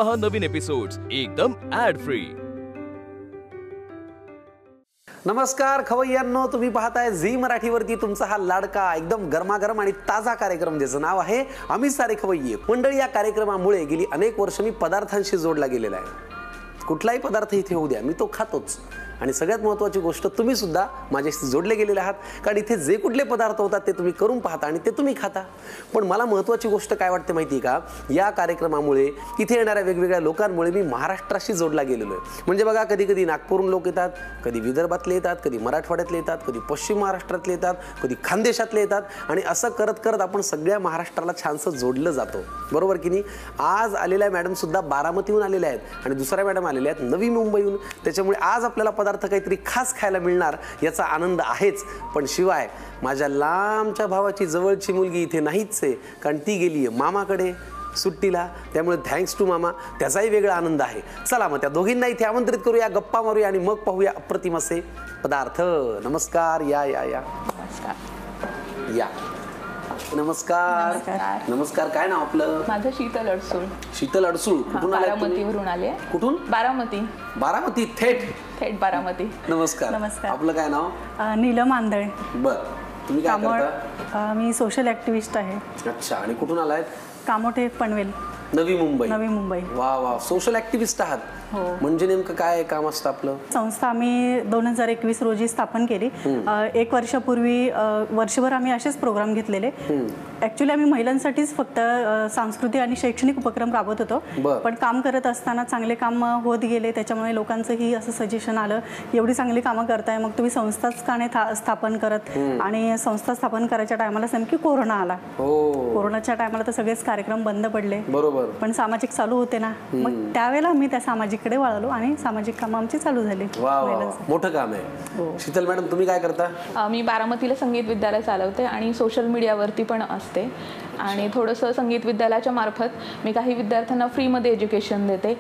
पहा नवीन एपिसोड्स एकदम add free. नमस्कार खवय्यांनो, तुम्ही पाहताय झी मराठीवरती तुमचा हा लाडका एकदम गरमागरम आणि ताजा कार्यक्रम, ज्याचं नाव आहे आम्ही सारे खवय्ये मंडळी। या कार्यक्रमामुळे गेली अनेक वर्ष मी पदार्थांशी जोडला गेलेला आहे। कुठलाही पदार्थ इथे होऊ द्या, मी तो खातोच। आणि सगळ्यात महत्त्वाची गोष्ट, तुम्ही सुद्धा माझ्याशी जोडले गेलेले आहात, कारण इथे जे कुठले पदार्थ होतात ते तुम्ही करून पाहता आणि ते तुम्ही खाता। पण मला महत्त्वाची गोष्ट काय वाटते माहिती आहे का, या कार्यक्रमामुळे इथे येणाऱ्या वेगवेगळ्या लोकांमुळे मी महाराष्ट्राशी जोडला गेलेलो आहे। म्हणजे बघा, कधी कधी नागपूरहून लोक येतात, कधी विदर्भातले येतात, कधी मराठवाड्यातले येतात, कधी पश्चिम महाराष्ट्रातले येतात, कधी खानदेशातले येतात, आणि असं करत करत आपण सगळ्या महाराष्ट्राला छानसं जोडलं जातो, बरोबर की नाही। आज आलेल्या मॅडम सुद्धा बारामतीहून आलेल्या आहेत आणि दुसऱ्या मॅडम आलेल्या आहेत नवी मुंबईहून। त्याच्यामुळे आज आपल्याला पदार्थ काहीतरी खास खायला मिळणार याचा आनंद आहेच, पण शिवाय माझ्या लांबच्या भावाची जवळची मुलगी इथे नाहीच आहे, कारण ती गेली आहे मामाकडे सुट्टीला। त्यामुळे थँक्स टू मामा, त्याचाही वेगळा आनंद आहे। चला मग त्या दोघींना इथे आमंत्रित करूया, गप्पा मारूया आणि मग पाहूया अप्रतिम असे पदार्थ। नमस्कार, या या या या नमस्कार नमस्कार। काय नाव आपलं? माझं शीतल अडसूळ। शीतल अडसूळ, कुठून आलाय तुम्ही? बारामतीवरून आले। कुठून? बारामती। बारामती, थेट थेट बारामती। नमस्कार। नमस्कार। आपलं काय नाव? नीलम आंधळे। बर, तुम्ही काय करता? मी सोशल ऍक्टिव्हिस्ट आहे। अच्छा, आणि कुठून आलायत? कामोठे, पनवेल, नवी मुंबई। नवी मुंबई। वा वा, सोशल ऍक्टिव्हिस्ट आहात? हो। म्हणजे नेमकं काय काम असतं आपलं? संस्था आम्ही 2021 रोजी स्थापन केली। एक वर्षापूर्वी वर्षभर आम्ही असेच प्रोग्राम घेतलेले। ऍक्च्युली आम्ही महिलांसाठीच फक्त सांस्कृतिक आणि शैक्षणिक उपक्रम राबवत होतो, पण काम करत असताना चांगले काम होत गेले। त्याच्यामुळे लोकांचंही असं सजेशन आलं, एवढी चांगली कामं करताय, मग तुम्ही संस्थाच का नाही स्थापन करत। आणि संस्था स्थापन करायच्या टायमाला नेमकी कोरोना आला। कोरोनाच्या टायमाला तर सगळेच कार्यक्रम बंद पडले, बरोबर, पण सामाजिक चालू होते ना, मग त्यावेळेला आम्ही त्या सामाजिककडे वळालो आणि सामाजिक कामं आमची चालू झाली। मोठं काम आहे। शीतल मॅडम, तुम्ही काय करता? मी बारामतीला संगीत विद्यालय चालवते आणि सोशल मीडियावरती पण असते, आणि थोडंसं संगीत विद्यालयाच्या मार्फत मी काही विद्यार्थ्यांना फ्रीमध्ये एज्युकेशन देते।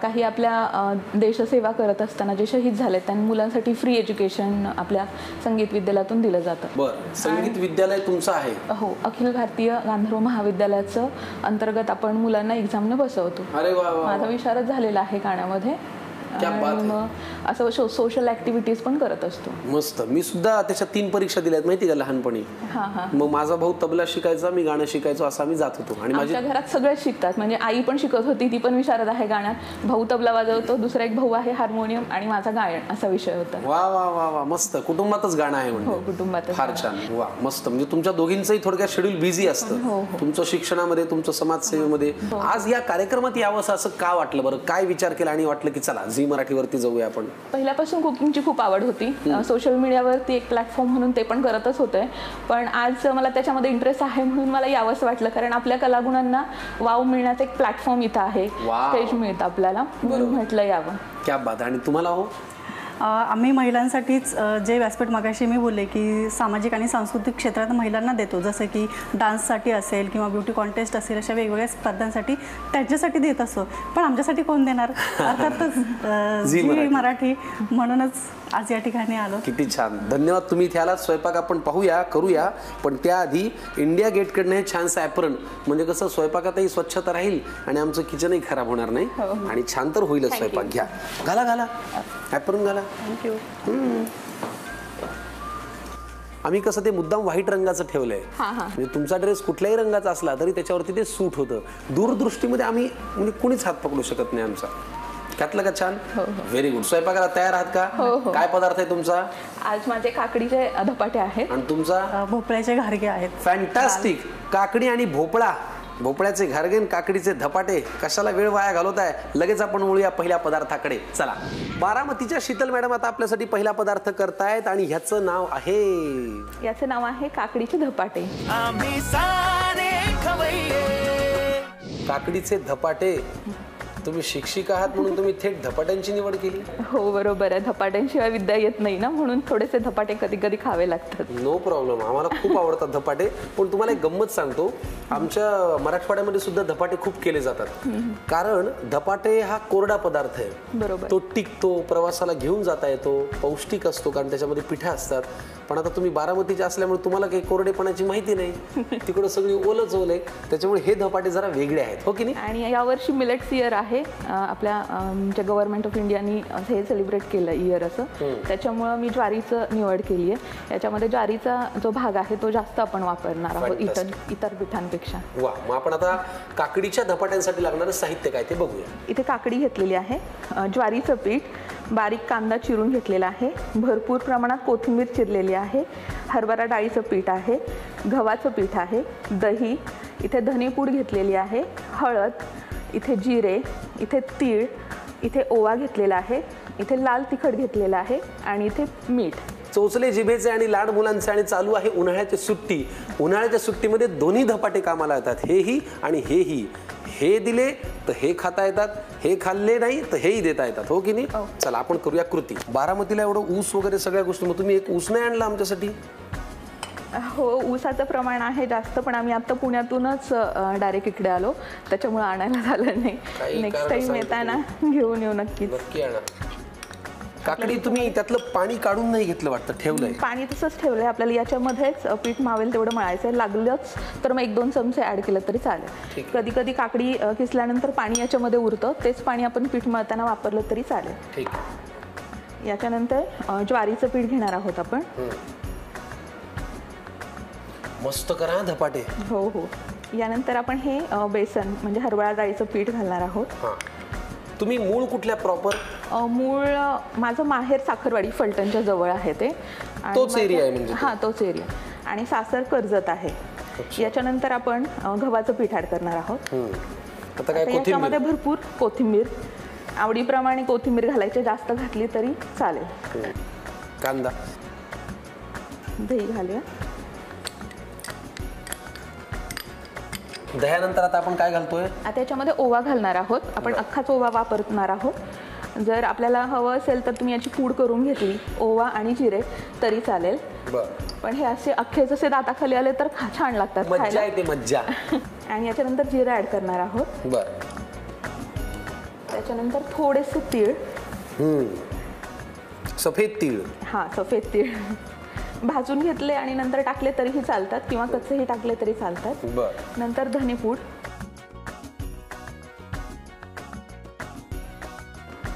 काही आपल्या देशसेवा करत असताना जे शहीद झाले त्यांना मुलांसाठी फ्री एज्युकेशन आपल्या संगीत विद्यालयातून दिलं जातं। बरं, संगीत विद्यालय तुमचं आहे? हो, अखिल भारतीय गांधर्व महाविद्यालयाचं अंतर्गत आपण मुलांना एक्झामने बसवतो। अरे वा वा, माझा विशारद झालेला आहे गाण्यामध्ये, मग असं सोशल ऍक्टिव्हिटीज पण करत असतो। मस्त। मी सुद्धा त्याच्या 3 परीक्षा दिल्यात माहिती का लहानपणी। मग माझा भाऊ तबला शिकायचा, मी गाणं शिकायचो, असं आम्ही जात होतो। आणि माझ्या घरात सगळेच शिकतात, म्हणजे आई पण शिकत होती, ती पण विशारद आहे गाण्यात, भाऊ तबला वाजवतो, दुसरा एक भाऊ आहे हार्मोनियम, आणि माझा गायन असा विषय होता। वा वा वा वा, मस्त। कुटुंबातच गाणं आहे म्हणजे? हो, कुटुंबात। फार छान, वा मस्त। म्हणजे तुमच्या दोघींचंही थोडक्यात शेड्यूल बिझी असतं, तुमचं शिक्षणामध्ये, तुमचं समाजसेवेमध्ये। आज या कार्यक्रमात यावं असं का वाटलं बरं? काय विचार केला आणि वाटलं की चला झी मराठीवरती जाऊया आपण? पहिल्यापासून कुकिंगची खूप आवड होती, सोशल मीडियावरती एक प्लॅटफॉर्म म्हणून ते पण करतच होते, पण आज मला त्याच्यामध्ये इंटरेस्ट आहे म्हणून मला यावंसं वाटलं, कारण आपल्या कलागुणांना वाव मिळण्याचा एक प्लॅटफॉर्म इथं आहे, स्टेज मिळतं आपल्याला, म्हणून म्हटलं यावं। क्या बात। आणि तुम्हाला? हो, आम्ही महिलांसाठीच जे व्यासपीठ मगाशी मी बोलले की सामाजिक आणि सांस्कृतिक क्षेत्रात महिलांना देतो, जसं की डान्ससाठी असेल किंवा ब्युटी कॉन्टेस्ट असेल, अशा वेगवेगळ्या स्पर्धांसाठी त्यांच्यासाठी देत असतो, पण आमच्यासाठी कोण देणार? अर्थातच झी मराठी, म्हणूनच आज या ठिकाणी आलो। किती छान, धन्यवाद। तुम्ही इथे आलात। स्वयंपाक आपण पाहूया, करूया, पण त्याआधी इंडिया गेटकडनं हे छानसं ॲप्रन, म्हणजे कसं स्वयंपाकातही स्वच्छता राहील आणि आमचं किचनही खराब होणार नाही, आणि छान तर होईलच स्वयंपाक। घ्या, घाला घाला ॲप्रन, घाला। थँक्यू। आम्ही कसं ते मुद्दाम व्हाईट रंगाचं ठेवलंय, म्हणजे तुमचा ड्रेस कुठल्याही रंगाचा असला तरी त्याच्यावरती ते सूट होतं। दूरदृष्टीमध्ये आम्ही म्हणजे कुणीच हात पकडू शकत नाही आमचा। घातलं का? छान, व्हेरी गुड। स्वयंपाकाला तयार आहात का? काय पदार्थ आहे तुमचा? आज माझे काकडीचे धपाटे आहेत। आणि तुमचा? भोपळ्याचे घारगे आहेत। फॅन्टास्टिक। काकडी आणि भोपळा, भोपळ्याचे घारगे, काकडीचे धपाटे, कशाला वेळ वाया घालवताय? लगेच आपण वळूया पहिल्या पदार्थाकडे, चला। बारामतीच्या शीतल मॅडम आता आपल्यासाठी पहिला पदार्थ करतायत, आणि ह्याचं नाव आहे? याचं नाव आहे काकडीचे धपाटे। आम्ही सारे खवय्ये। काकडीचे धपाटे। तुम्ही शिक्षिका आहात म्हणून तुम्ही थेट धपाट्यांची निवड केली? हो, बरोबर आहे, धपाट्यांशिवाय विद्या येत नाही ना, म्हणून थोडेसे धपाटे कधी कधी खावे लागतात। नो प्रॉब्लेम, आम्हाला खूप आवडतात धपाटे। पण तुम्हाला एक गंमत सांगतो, आमच्या मराठवाड्यामध्ये सुद्धा धपाटे खूप केले जातात, कारण धपाटे हा कोरडा पदार्थ आहे, बरोबर, तो टिकतो, प्रवासाला घेऊन जाता येतो, पौष्टिक असतो, कारण त्याच्यामध्ये पिठा असतात। पण आता तुम्ही बारामतीचे असल्यामुळे तुम्हाला काही कोरडेपणाची माहिती नाही, तिकडे सगळी ओलच ओल आहे, त्याच्यामुळे हे धपाटे जरा वेगळे आहेत, हो की नाही? आणि यावर्षी मिलेट्स इयर आहे, आहे आपल्या आमच्या गव्हर्नमेंट ऑफ इंडियानी हे सेलिब्रेट केलं इयर असं, त्याच्यामुळं मी ज्वारीचं निवड केली आहे. याच्यामध्ये ज्वारीचा जो भाग आहे तो जास्त आपण वापरणार आहोत इतर पिठांपेक्षा. वा, मग आपण आता काकडीच्या धपाट्यांसाठी लागणारं साहित्य काय ते बघूया. इथे काकडी घेतलेली आहे, ज्वारीचं पीठ, बारीक कांदा चिरून घेतलेला आहे, भरपूर प्रमाणात कोथिंबीर चिरलेली आहे, हरभरा डाळीचं पीठ आहे, गव्हाचं पीठ आहे, दही, इथे धनेपूड घेतलेली आहे, हळद, इथे जिरे, इथे तीळ, इथे ओवा घेतलेला आहे, इथे लाल तिखट घेतलेलं आहे आणि इथे मीठ. चोचले जिभेचे आणि लाड मुलांचे आणि चालू आहे उन्हाळ्याची सुट्टी. उन्हाळ्याच्या सुट्टीमध्ये दोन्ही धपाटे कामाला येतात, हेही आणि हेही. हे दिले तर हे खाता येतात, हे खाल्ले नाही तर हेही देता येतात, हो की नाही? चला आपण करूया कृती. बारामतीला एवढं ऊस वगैरे सगळ्या गोष्टी, मग तुम्ही एक ऊस नाही आणला आमच्यासाठी? हो, ऊसाचं प्रमाण आहे जास्त, पण आम्ही आता पुण्यातूनच डायरेक्ट इकडे आलो, त्याच्यामुळे आणायला झालं नाही. नेक्स्ट टाइम येताना घेऊन येऊ नक्कीच. नक्की आणा. काकडी तुम्ही त्यातलं पाणी काढून नाही घेतलं वाटतं, ठेवलंय? पाणी तसंच ठेवलंय. आपल्याला याच्यामध्येच पीठ मावेल तेवढं मळायचं आहे, लागलंच तर मग 1-2 चमचे ऍड केलं तरी चालेल. कधी कधी काकडी किसल्यानंतर पाणी याच्यामध्ये उरतं, तेच पाणी आपण पीठ मळताना वापरलं तरी चालेल. ठीक. याच्यानंतर ज्वारीचं पीठ घेणार आहोत आपण. मस्त करा धपाटे. हो हो. यानंतर आपण हे बेसन म्हणजे हरभरा डाळीचं पीठ घालणार आहोत. तुम्ही मूळ कुठल्या प्रॉपर? मूळ माझं माहेर साखरवाडी फलटणच्या जवळ आहे ते. तोच एरिया आहे म्हणजे? हां, तोच एरिया. आणि सासर कर्जत आहे. याच्यानंतर आपण गव्हाचं पीठ ऍड करणार आहोत. आता काय? याच्यामध्ये भरपूर कोथिंबीर, आवडीप्रमाणे कोथिंबीर घालायची, जास्त घातली तरी चालेल. कांदा, दही घालूया. दह्यानंतर आता आपण काय घालतोय? आता याच्यामध्ये ओवा घालणार आहोत. आपण अख्खाच ओवा वापरणार आहोत. जर आपल्याला हवं असेल तर तुम्ही याची पूड करून घेतली, ओवा आणि जिरे, तरी चालेल. पण हे असे अख्खे जसे दाताखाली आले तर छान लागतात, मज्जा येते, मज्जा. आणि याच्यानंतर जिरे ऍड करणार आहोत. त्याच्यानंतर थोडेसे तीळ, सफेद तीळ. हां, सफेद तीळ भाजून घेतले आणि नंतर टाकले तरीही चालतात, किंवा कच्चेही टाकले तरी चालतात. नंतर धनेपूड,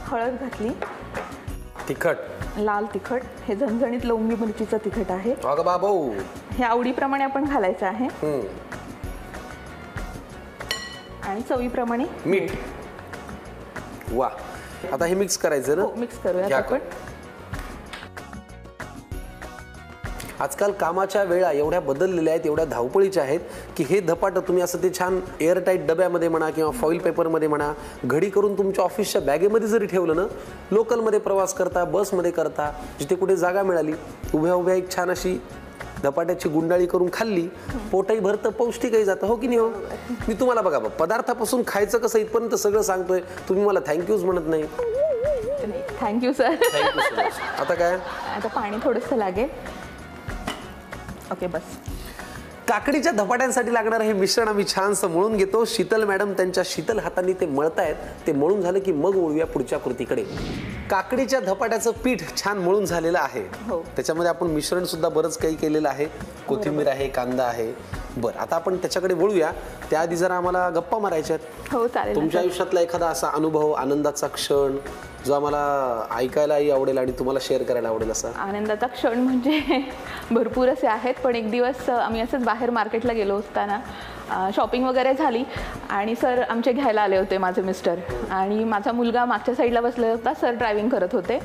हळद घातली, तिखट, लाल तिखट, हे झणझणीत लवंगी मिरचीचं तिखट आहे. अगं बाबा, हे आवडीप्रमाणे आपण घालायचं आहे. आणि चवीप्रमाणे मीठ. वा, आता हे मिक्स करायचं ना? मिक्स करूया आपण. आजकाल कामाच्या वेळा एवढ्या बदललेल्या आहेत, एवढ्या धावपळीच्या आहेत की हे धपाटं तुम्ही असं ते छान एअरटाईट डब्यामध्ये म्हणा किंवा फॉईल पेपरमध्ये म्हणा, घडी करून तुमच्या ऑफिसच्या बॅगेमध्ये जरी ठेवलं ना, लोकलमध्ये प्रवास करता, बसमध्ये करता, जिथे कुठे जागा मिळाली, उभ्या उभ्या एक छान अशी धपाट्याची गुंडाळी करून खाल्ली, पोटही भरतं, पौष्टिकही जातं, हो की नाही? हो. मी तुम्हाला बघा, पदार्थापासून खायचं कसं इथपर्यंत सगळं सांगतोय, तुम्ही मला थँक्यूच म्हणत नाही. Thank you sir. Thank you so much. आता काय? आता पाणी थोडंसं लागेल. ओके, बस. काकडीच्या धपाट्यांसाठी लागणारं हे मिश्रण आम्ही छानसं मळून घेतो. शीतल मॅडम त्यांच्या शीतल हातांनी ते मळतायत. ते मळून झालं की मग वळूया पुढच्या कृतीकडे. काकडीच्या धपाट्याचं पीठ छान मळून झालेलं आहे. त्याच्यामध्ये आपण मिश्रण सुद्धा बरंच काही केलेलं आहे. कोथिंबीर आहे, कांदा आहे. बरं, आता आपण त्याच्याकडे वळूया. त्याआधी जरा आम्हाला गप्पा मारायच्या आहेत. हो, चालेल. तुमच्या आयुष्यातला एखादा असा अनुभव, आनंदाचा क्षण जो आम्हाला ऐकायलाही आवडेल आणि तुम्हाला शेअर करायला आवडेल असा? आनंदाचा क्षण म्हणजे भरपूर असे आहेत, पण एक दिवस आम्ही असंच बाहेर मार्केटला गेलो असताना शॉपिंग वगैरे झाली आणि सर आमचे घ्यायला आले होते, माझे मिस्टर, आणि माझा मुलगा मागच्या साईडला बसला होता. सर ड्रायव्हिंग करत होते.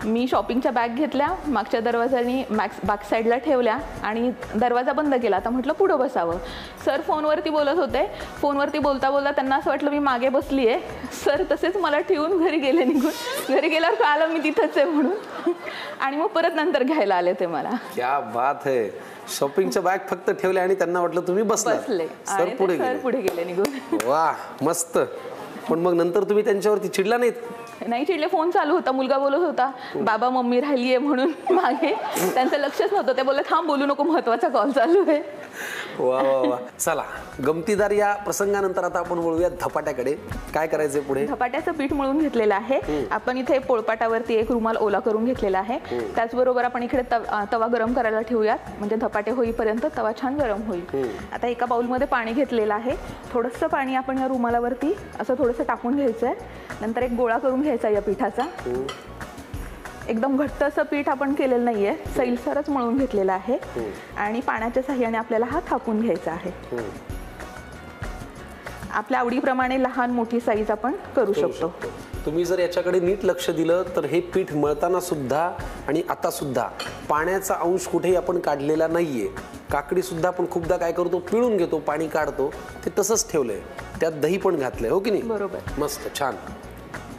मी शॉपिंगच्या बॅग घेतल्या, मागच्या दरवाजाने बॅक साईडला ठेवल्या आणि दरवाजा बंद केला. आता म्हटलं पुढं बसावं. सर फोनवरती बोलत होते. फोनवरती बोलता बोलता त्यांना असं वाटलं मी मागे बसली आहे. सर तसेच मला ठेवून घरी गेले निघून. घरी गेल्यावर कळालं मी तिथंच आहे म्हणून, आणि मग परत नंतर घ्यायला आले ते मला. क्या बात है. शॉपिंगच्या बॅग फक्त ठेवले आणि त्यांना वाटलं तुम्ही बसले. सर पुढे गेले निघून. वा, मस्त. पण मग नंतर तुम्ही त्यांच्यावरती चिडला नाहीत? नाही चिडले. फोन चालू होता, मुलगा बोलत होता बाबा मम्मी राहिली आहे म्हणून मागे. त्यांचं लक्षच नव्हतं. ते बोलले थांब, बोलू नको, महत्वाचा कॉल चालू आहे. वा वा वा. चला, गमतीदार या प्रसंगानंतर आता आपण वळूया धपाट्याकडे. काय करायचंय पुढे? धपाट्याचं पीठ मळून घेतलेलं आहे आपण. इथे पोळपाटावरती एक रुमाल ओला करून घेतलेला आहे. त्याचबरोबर आपण इकडे तवा गरम करायला ठेवूयात, म्हणजे धपाटे होईपर्यंत तवा छान गरम होईल. आता एका बाउलमध्ये पाणी घेतलेलं आहे. थोडंसं पाणी आपण या रुमालावरती असं थोडंसं टाकून घ्यायचंय. नंतर एक गोळा करून घ्यायचा या पिठाचा. एकदम घट्ट असं पीठ आपण केलेलं नाहीये, सैलसरच मळून घेतलेलं आहे. आणि पाण्याच्या साह्याने आपल्याला हा थापून घ्यायचा आहे. आपल्या आवडीप्रमाणे लहान मोठी साईज आपण करू शकतो. तुम्ही जर याच्याकडे नीट लक्ष दिलं तर हे पीठ मळताना सुद्धा आणि आता सुद्धा पाण्याचा अंश कुठेही आपण काढलेला नाहीये. काकडी सुद्धा आपण खूपदा काय करतो, पिळून घेतो, पाणी काढतो, ते तसंच ठेवलंय. त्यात दही पण घातलंय, हो की नाही? बरोबर. मस्त, छान.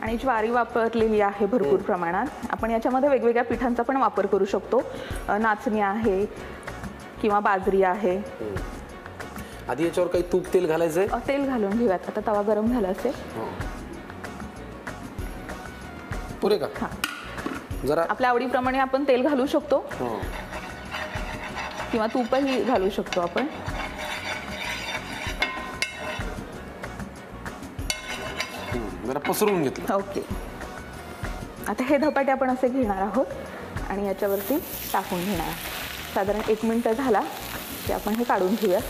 आणि ज्वारी वापरलेली आहे भरपूर प्रमाणात. आपण याच्यामध्ये वेगवेगळ्या पिठांचा पण वापर करू शकतो. नाचणी आहे किंवा बाजरी आहे. आधी याच्यावर काही तूप तेल घालायचंय? तेल घालून घेऊयात. आता तवा गरम झाला असेल. पुरे का? हा, जरा आपल्या आवडीप्रमाणे आपण तेल घालू शकतो किंवा तूपही घालू शकतो आपण. जरा पसरवून घेतलं. ओके. आता हे धपाटे आपण असे घेणार आहोत आणि याच्यावरती टाकून घेणार. साधारण 1 मिनिट झाला की आपण हे काढून घेऊया.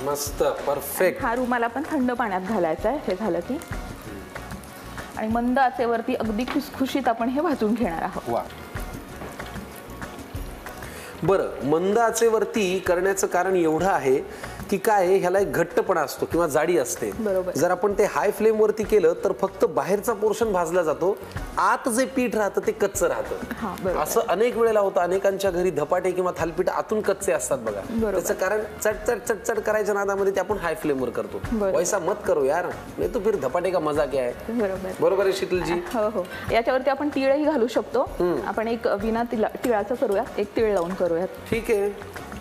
मस्त, परफेक्ट. हा रुमाल आपण थंड पाण्यात घालायचा आहे. हे झालं की आणि मंद आचेवरती अगदी खुसखुशीत आपण हे भाजून घेणार आहोत. वा. बरं, मंद आचेवरती करण्याचं कारण एवढं आहे की काय, ह्याला एक घट्टपणा असतो किंवा जाडी असते. बरोबर. जर आपण ते हाय फ्लेम वरती केलं तर फक्त बाहेरचा पोर्शन भाजला जातो, आत जे पीठ राहतं ते कच्चं राहतं. असं अनेक वेळेला होतं. अनेकांच्या घरी धपाटे किंवा थालपीठ आतून कच्चे असतात बघा. त्याचं कारण चटचट चटचट करायच्या नादामध्ये ते आपण हाय फ्लेम वर करतो. वैसा मत करो यार, नाही तो फिर धपाटे का मजा क्या है. बरोबर आहे शीतलजी? हो हो. याच्यावरती आपण तीळही घालू शकतो. आपण एक बिना तिळाचं करूयात, एक तीळ लावून करूयात. ठीक आहे,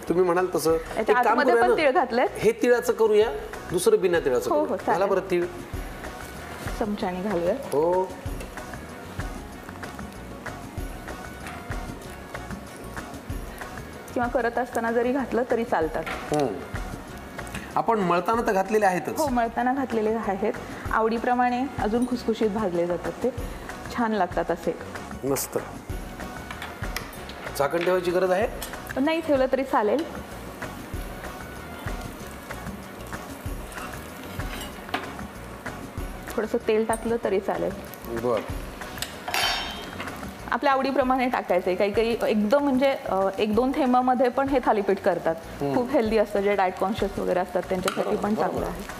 तुम्ही म्हणाल तसं. एक काम आतमध्ये पण तीळ करूया घातलंय. ना, हे तिळाचं करूया, दुसरं बिना तिळाचं हो, हो, करूया. चालेल. मला बरं तीळ चमच्याने घालूया. हो. किंवा करत असताना जरी घातलं तरी चालतात. आपण मळताना तर घातलेले आहेतच. हो, मळताना घातलेले आहेत. आवडीप्रमाणे अजून खुसखुशीत भाजले जातात, ते छान लागतात असे. मस्त. झाकण ठेवायची गरज आहे? नाही ठेवलं तरी चालेल. थोडंसं तेल टाकलं तरी चालेल. बर. आपल्या आवडीप्रमाणे टाकायचंय. काही काही एकदम म्हणजे 1-2 थेंबामध्ये पण हे थालीपीठ करतात. खूप हेल्दी असतं. जे डाएट कॉन्शियस वगैरे असतात त्यांच्यासाठी पण चांगलं आहे.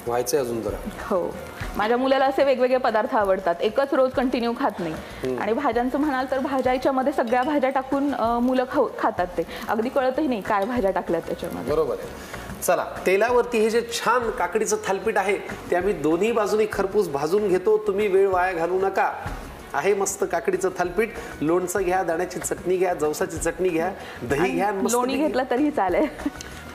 व्हायचंय अजून जरा. हो, माझ्या मुलाला असे वेगवेगळे पदार्थ आवडतात. एकच रोज कंटिन्यू खात नाही. आणि भाज्यांचं म्हणाल तर भाज्याच्या मध्ये सगळ्या भाज्या टाकून मुलं खातात. ते अगदी कळतही नाही काय भाज्या टाकल्यात त्याच्यामध्ये. बरोबर आहे. चला, तेलावरती हे जे छान काकडीचं थालपीठ आहे ते आम्ही दोन्ही बाजूनी खरपूस भाजून घेतो. तुम्ही वेळ वाया घालू नका. आहे मस्त काकडीचं थालपीठ. लोणचं घ्या, दाण्याची चटणी घ्या, जवसाची चटणी घ्या, दही घ्या, लोणी घेतलं तरी चालेल.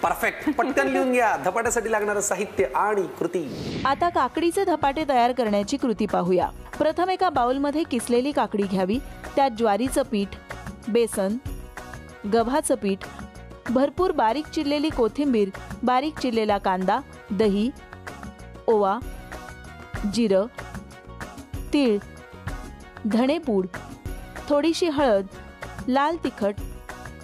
परफेक्ट. पटकन लिहून घ्या धपाट्यासाठी लागणारं साहित्य आणि कृती. आता काकडीचे धपाटे तयार करण्याची कृती पाहूया. प्रथम एका बाउलमध्ये किसलेली काकडी घ्यावी. त्यात ज्वारीचं पीठ, बेसन, गव्हाचं पीठ, भरपूर बारीक चिरलेली कोथिंबीर, बारीक चिरलेला कांदा, दही, ओवा, जिरं, तीळ, धणेपूड, थोडीशी हळद, लाल तिखट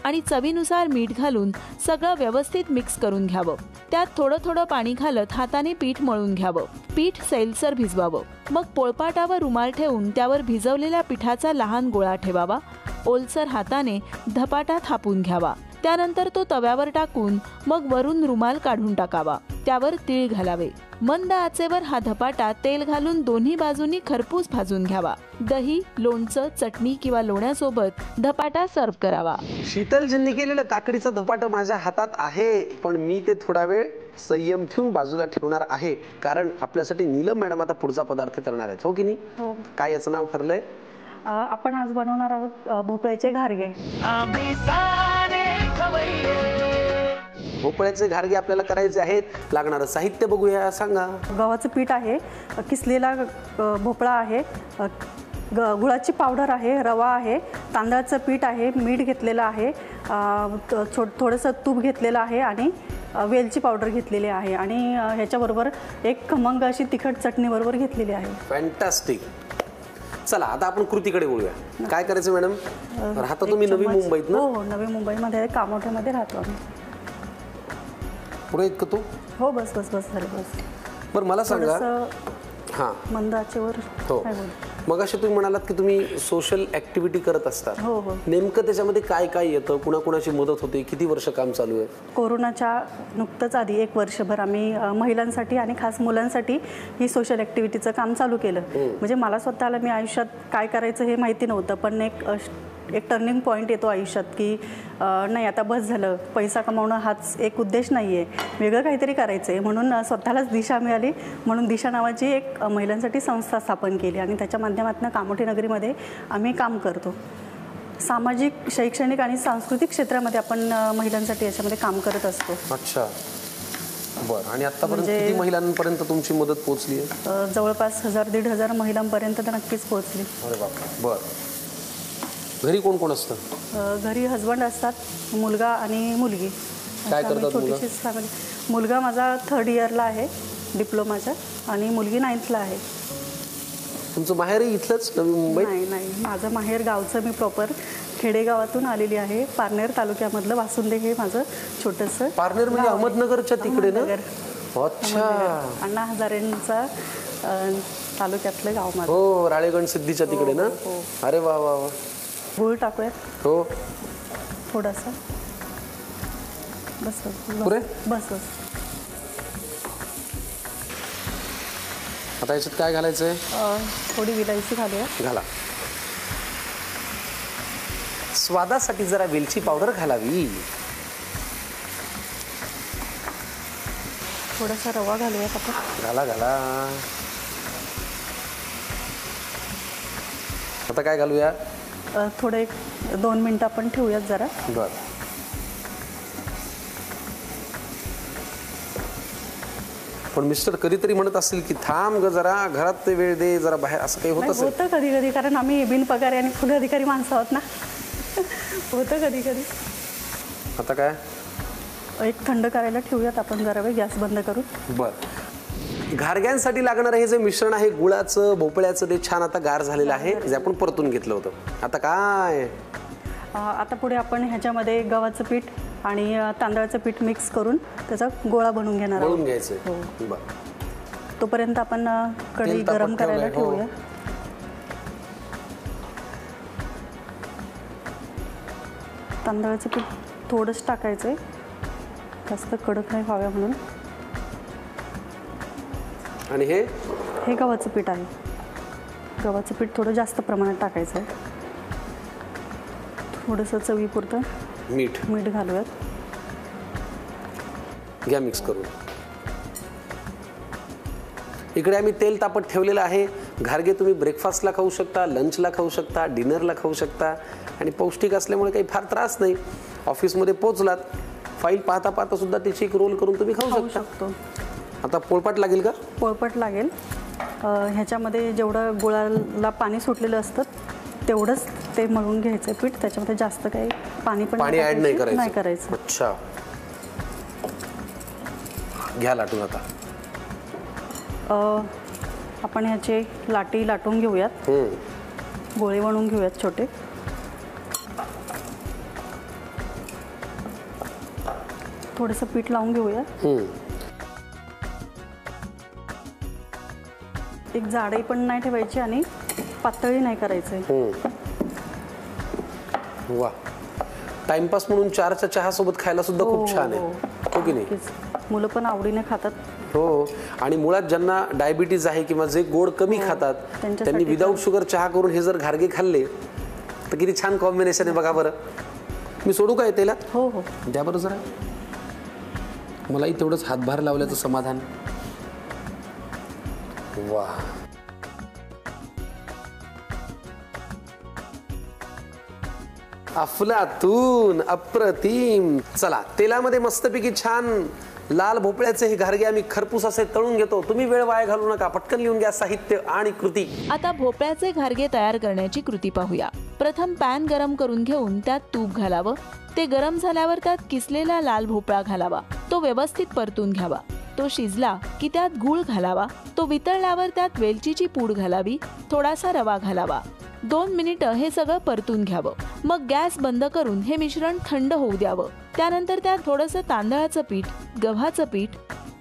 आणि चवीनुसार मीठ घालून सगळं व्यवस्थित मिक्स करून घ्यावं. त्यात थोडं थोडं पाणी घालत हाताने पीठ मळून घ्यावं. पीठ सैलसर भिजवावं. मग पोळपाटावर रुमाल ठेवून त्यावर भिजवलेल्या पिठाचा लहान गोळा ठेवावा. ओलसर हाताने धपाटा थापून घ्यावा. त्यानंतर तो तव्यावर टाकून मग वरून रुमाल काढून टाकावा. त्यावर तीळ घालावे. मंद आचेवर हा धपाटा तेल घालून दोन्ही बाजूंनी खरपूस भाजून घ्यावा. दही, लोणचं, चटणी किंवा लोण्यासोबत धपाटा सर्व करावा. शीतलजींनी केलेलं काकडीचं धपाटं माझ्या हातात आहे, पण मी ते थोडा वेळ संयम ठेवून बाजूला ठेवणार आहे, कारण आपल्यासाठी नीलम मॅडम आता पुढचा पदार्थ करणार आहेत. हो की नाही? हो. काय याचं नाव ठरलंय? आपण आज बनवणार आहोत भोपळ्याचे घारगे. आम्ही सारे खवय्ये. भोपळ्याचे घारगे आपल्याला करायचे आहेत. लागणारं साहित्य बघूया, सांगा. गव्हाचं पीठ आहे, किसलेला भोपळा आहे, गुळाची पावडर आहे, रवा आहे, तांदळाचं पीठ आहे, मीठ घेतलेलं आहे, थोडंसं तूप घेतलेलं आहे आणि वेलची पावडर घेतलेली आहे आणि ह्याच्याबरोबर एक खमंग अशी तिखट चटणी बरोबर घेतलेली आहे. फॅन्टास्टिक. चला आता आपण कृतीकडे बोलूया. काय करायचं मॅडम? राहता तुम्ही नवी मुंबईत ना? हो, नवी मुंबईमध्ये कामोठ्यामध्ये राहतो आम्ही. पुढे इतकं तू? हो, बस बस बस झालं, बस. बरं मला सांगा. हां, मंद आचेवर. हो, मग असे तुम्ही म्हणालात की तुम्ही सोशल ॲक्टिव्हिटी करत असता. हो हो. नेमकं त्याच्यामध्ये काय काय येतं? कुणाकुणाची मदत होते? किती वर्ष काम चालू आहे? कोरोनाच्या नुकतंच आधी 1 वर्षभर आम्ही महिलांसाठी आणि खास मुलांसाठी ही सोशल ॲक्टिव्हिटीचं काम चालू केलं. म्हणजे मला स्वतःला मी आयुष्यात काय करायचं हे माहिती नव्हतं, पण एक टर्निंग पॉईंट येतो आयुष्यात की नाही आता बस झालं, पैसा कमावणं हाच एक उद्देश नाही आहे, वेगळं काहीतरी करायचं आहे. म्हणून स्वतःलाच दिशा मिळाली, म्हणून दिशा नावाची एक महिलांसाठी संस्था स्थापन केली आणि त्याच्या माध्यमातून कामोठी नगरीमध्ये आम्ही काम करतो. सामाजिक, शैक्षणिक आणि सांस्कृतिक क्षेत्रामध्ये आपण महिलांसाठी याच्यामध्ये काम करत असतो. अच्छा, बरं. आणि आतापर्यंत किती महिलांपर्यंत तुमची मदत पोहोचली आहे? जवळपास 1000-1500 महिलांपर्यंत तर नक्कीच पोहोचली. अरे बाप. बरं. घरी कोण कोण असतं? घरी हजबंड असतात, मुलगा आणि मुलगी. काय करतात मुलं? छोटीशीच फॅमिली. मुलगा माझा 3rd इयरला आहे डिप्लोमाच्या आणि मुलगी 9th ला आहे. तुमचं माहेरही इथलंच नवी मुंबई? नाही, माझं माहेर गावचं, मी प्रॉपर खेडेगावातून आलेली आहे. पारनेर तालुक्यामधलं वासुंदे हे माझं छोटंसं. पारनेर म्हणजे अहमदनगरच्या तिकडे ना? अच्छा. अण्णा हजारेंचा तालुक्यातलं गाव माझं. हो, राळेगण सिद्धीच्या तिकडे ना? अरे वा वा वा. गुळ टाकूयात? हो, थोडासा. बस पुरे? बस बस. आता याच्यात काय घालायचंय? थोडी विलायची घालूया. घाला. स्वादासाठी जरा वेलची पावडर घालावी. थोडासा रवा घालूयात आपण. घाला घाला. आता काय घालूया? थोडं 1-2 मिनिटं आपण ठेवूयात जरा. बर. पण मिस्टर कधीतरी म्हणत असेल की थांब ग जरा, घरात ते वेळ दे जरा, बाहेर, असं काही होत असेल? होतं कधी कधी, कारण आम्ही बिनपगारी आणि फुल अधिकारी माणसं आहोत ना. होतं कधी कधी. आता काय? एक थंड करायला ठेवूयात आपण जरा वेळ, गॅस बंद करून. बर. घारग्यांसाठी लागणारं हे जे मिश्रण आहे गुळाचं, भोपळ्याचं, ते छान आता गार झालेलं आहे, जे आपण परतून घेतलं होतं. आता काय? आता पुढे आपण ह्याच्यामध्ये गव्हाचं पीठ आणि तांदळाचं पीठ मिक्स करून त्याचा गोळा बनवून घेणार आहोत. बनवून घ्यायचं. हो. बरं. तोपर्यंत आपण कढई गरम करायला ठेवूया. तांदळाचं पीठ थोडंच टाकायचं आहे, जास्त कडक नाही व्हाव्या म्हणून. आणि हे गव्हाचं पीठ आहे. गव्हाचं पीठ थोडं जास्त प्रमाणात टाकायचं आहे. थोडंसं चवीपुरतं मीठ घालूयात. घ्या मिक्स करून. इकडे आम्ही तेल तापत ठेवलेलं आहे. घारगे तुम्ही ब्रेकफास्टला खाऊ शकता, लंचला खाऊ शकता, डिनरला खाऊ शकता आणि पौष्टिक असल्यामुळे काही फार त्रास नाही. ऑफिसमध्ये पोहोचलात, फाईल पाहता पाहता सुद्धा त्याची एक रोल करून तुम्ही खाऊ शकता. आता पोळपाट लागेल का? पोळपाट लागेल. ह्याच्यामध्ये जेवढं गुळाला पाणी सुटलेलं असतं तेवढंच ते मळून घ्यायचं पीठ. त्याच्यामध्ये जास्त काही पाणी ॲड नाही करायचं. अच्छा, घ्या लाटून. आता आपण ह्याचे लाटी लाटून घेऊयात, गोळे बनवून घेऊयात छोटे. थोडंसं पीठ लावून घेऊया. एक जाडही पण नाही ठेवायची आणि पातळी नाही करायचं. वा, टाइमपास म्हणून 4च्या चहा सोबत खायला सुद्धा खूप छान आहे, हो की नाही? मुलं पण आवडीने खातात. हो, आणि मुळात ज्यांना डायबिटीज आहे किंवा जे गोड कमी खातात त्यांनी विदाऊट शुगर चहा करून हे जर घारगे खाल्ले तर किती छान कॉम्बिनेशन आहे बघा बरं. मी सोडू काय तेलात? हो हो, द्या बरं जरा. मलाही तेवढंच हातभार लावल्याचं समाधान. वा, अफलातून, अप्रतिम. चला, तेलामध्ये मस्तपैकी छान लाल भोपळ्याचे हे घारगे आम्ही खरपूस असे तळून घेतो. तुम्ही वेळ वाया घालू नका, पटकन लिहून घ्या साहित्य आणि कृती. आता भोपळ्याचे घारगे तयार करण्याची कृती पाहूया. प्रथम पॅन गरम करून घेऊन त्यात तूप घालावं. ते गरम झाल्यावर त्यात किसलेला लाल भोपळा घालावा. तो व्यवस्थित परतून घ्यावा. तो शिजला की त्यात गूळ घालावा. तो वितळल्यावर त्यात वेलचीची पूड घालावी. थोडासा रवा घालावा. 2 मिनिटं हे सगळं परतून घ्यावं. मग गॅस बंद करून हे मिश्रण थंड होऊ द्यावं. त्यानंतर त्यात थोडंसं तांदळाचं पीठ, गव्हाचं पीठ,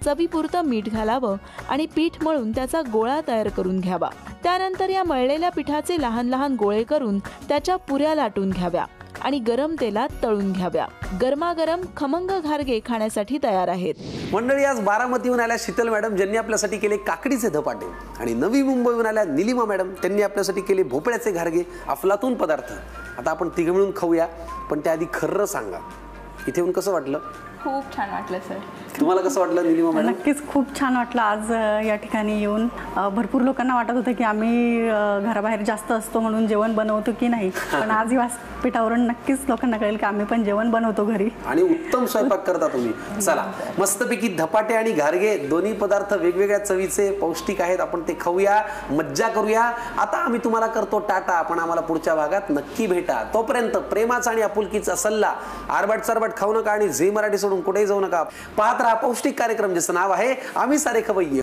चवीपुरतं मीठ घालावं आणि पीठ मळून त्याचा गोळा तयार करून घ्यावा. त्यानंतर या मळलेल्या पिठाचे लहान लहान गोळे करून त्याच्या पुऱ्या लाटून घ्याव्या आणि गरम तेलात तळून घ्याव्या. गरमागरम खमंग घारगे खाण्यासाठी तयार आहेत. मंडळी, आज बारामतीहून आल्या शीतल मॅडम, ज्यांनी आपल्यासाठी केले काकडीचे धपाटे, आणि नवी मुंबईहून आल्या निलिमा मॅडम, त्यांनी आपल्यासाठी केले भोपळ्याचे घारगे, अफलातून पदार्थ. आता आपण तिघं मिळून खाऊया, पण त्याआधी खरं सांगा, इथे येऊन कसं वाटलं? खूप छान वाटलं सर. तुम्हाला कसं वाटलं निलिमा मॅडम? नक्कीच खूप छान वाटलं आज या ठिकाणी येऊन. भरपूर लोकांना वाटत होतं की आम्ही घराबाहेर जास्त असतो म्हणून जेवण बनवतो की नाही, पण आज व्यासपीठावरून नक्कीच लोकांना कळेल की आम्ही पण जेवण बनवतो घरी, आणि उत्तम स्वयंपाक करता तुम्ही. चला, मस्तपैकी धपाटे आणि घारगे दोन्ही पदार्थ वेगवेगळ्या चवीचे, पौष्टिक आहेत. आपण ते खाऊया, मज्जा करूया. आता आम्ही तुम्हाला करतो टाटा, पण आम्हाला पुढच्या भागात नक्की भेटा. तोपर्यंत प्रेमाचा आणि आपुलकीचा सल्ला, आरबाट चारबाट खाऊ नका आणि झी मराठी सोडून कुठेही जाऊ नका. पाहत राहा पौष्टिक कार्यक्रम, ज्याचं नाव आहे आम्ही सारे खवय्ये.